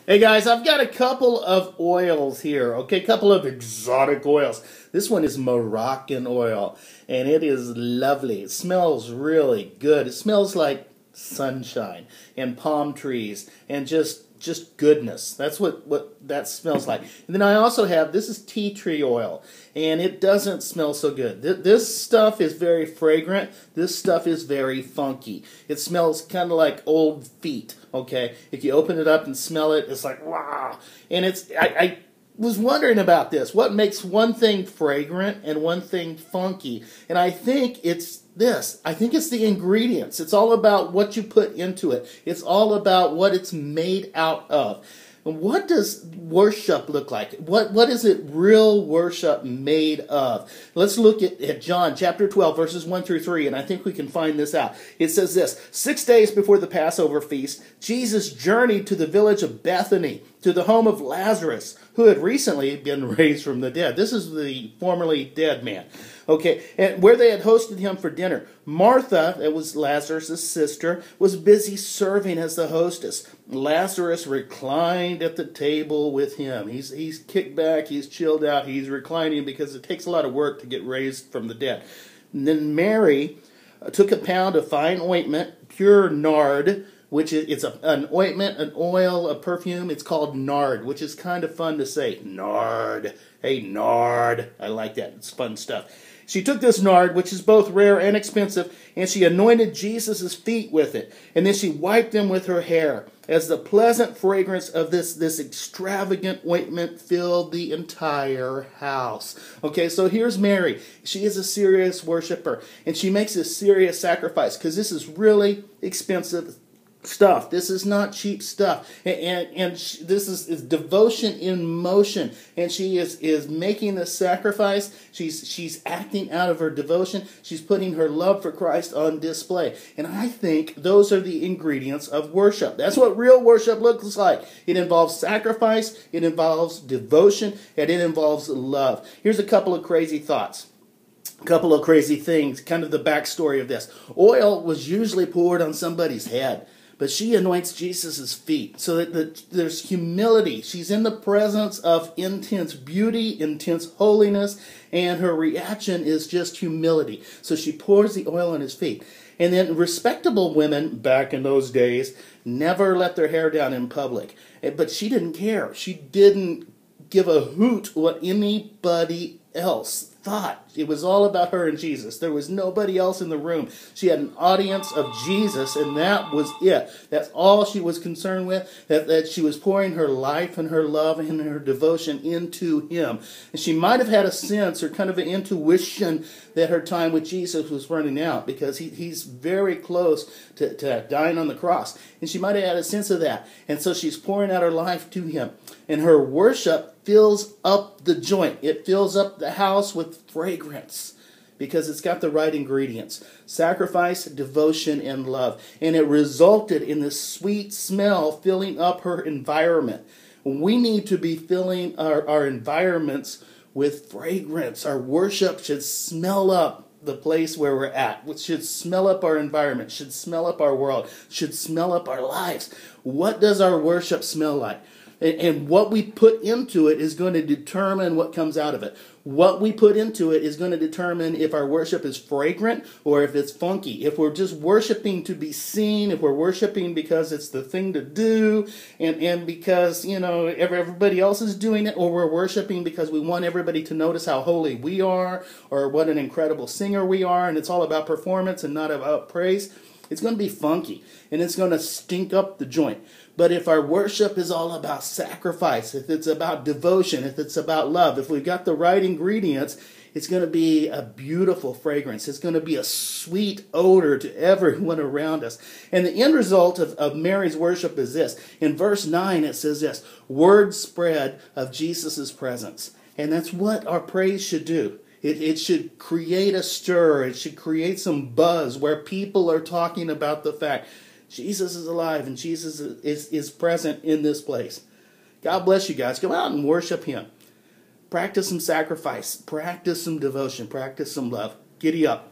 Hey guys, I've got a couple of oils here, okay? A couple of exotic oils. This one is Moroccan oil, and it is lovely. It smells really good. It smells like sunshine and palm trees and just goodness. That's what that smells like. And then I also have, this is tea tree oil, and it doesn't smell so good. This stuff is very fragrant. This stuff is very funky. It smells kind of like old feet, okay? If you open it up and smell it, it's like, wow. And I was wondering about this. What makes one thing fragrant and one thing funky? And I think it's this. I think it's the ingredients. It's all about what you put into it. It's all about what it's made out of. And what does worship look like? What is it real worship made of? Let's look at John chapter 12, verses 1 through 3, and I think we can find this out. It says this: 6 days before the Passover feast, Jesus journeyed to the village of Bethany, to the home of Lazarus, who had recently been raised from the dead. This is the formerly dead man. Okay, and where they had hosted him for dinner. Martha, that was Lazarus' sister, was busy serving as the hostess. Lazarus reclined at the table with him. He's kicked back, he's chilled out, he's reclining because it takes a lot of work to get raised from the dead. And then Mary took a pound of fine ointment, pure nard, which is an ointment, an oil, a perfume. It's called nard, which is kind of fun to say. Nard. Hey, nard. I like that. It's fun stuff. She took this nard, which is both rare and expensive, and she anointed Jesus' feet with it. And then she wiped them with her hair, as the pleasant fragrance of this extravagant ointment filled the entire house. Okay, so here's Mary. She is a serious worshiper, and she makes a serious sacrifice, because this is really expensive stuff. This is not cheap stuff, and this is devotion in motion. And she is making the sacrifice. She's acting out of her devotion. She's putting her love for Christ on display. And I think those are the ingredients of worship. That's what real worship looks like. It involves sacrifice, it involves devotion, and it involves love. Here's a couple of crazy thoughts. A couple of crazy things, kind of the backstory of this. Oil was usually poured on somebody's head, but she anoints Jesus' feet so that there's humility. She's in the presence of intense beauty, intense holiness, and her reaction is just humility. So she pours the oil on his feet. And then respectable women back in those days never let their hair down in public. But she didn't care. She didn't give a hoot what anybody else thought. It was all about her and Jesus. There was nobody else in the room. She had an audience of Jesus, and that was it. That's all she was concerned with, that she was pouring her life and her love and her devotion into him. And she might have had a sense or kind of an intuition that her time with Jesus was running out, because he's very close to dying on the cross. And she might have had a sense of that. And so she's pouring out her life to him. And her worship fills up the joint. It fills up the house with fragrance because it's got the right ingredients: sacrifice, devotion, and love. And it resulted in this sweet smell filling up her environment. We need to be filling our environments with fragrance. Our worship should smell up the place where we're at, which should smell up our environment, should smell up our world, should smell up our lives. What does our worship smell like? And what we put into it is going to determine what comes out of it. What we put into it is going to determine if our worship is fragrant or if it's funky. If we're just worshiping to be seen, if we're worshiping because it's the thing to do, and because, everybody else is doing it, or we're worshiping because we want everybody to notice how holy we are, or what an incredible singer we are, and it's all about performance and not about praise, it's going to be funky, and it's going to stink up the joint. But if our worship is all about sacrifice, if it's about devotion, if it's about love, if we've got the right ingredients, it's going to be a beautiful fragrance. It's going to be a sweet odor to everyone around us. And the end result of Mary's worship is this. In verse 9, it says this: word spread of Jesus' presence. And that's what our praise should do. It should create a stir. It should create some buzz where people are talking about the fact Jesus is alive and Jesus is present in this place. God bless you guys. Go out and worship him. Practice some sacrifice. Practice some devotion. Practice some love. Giddy up.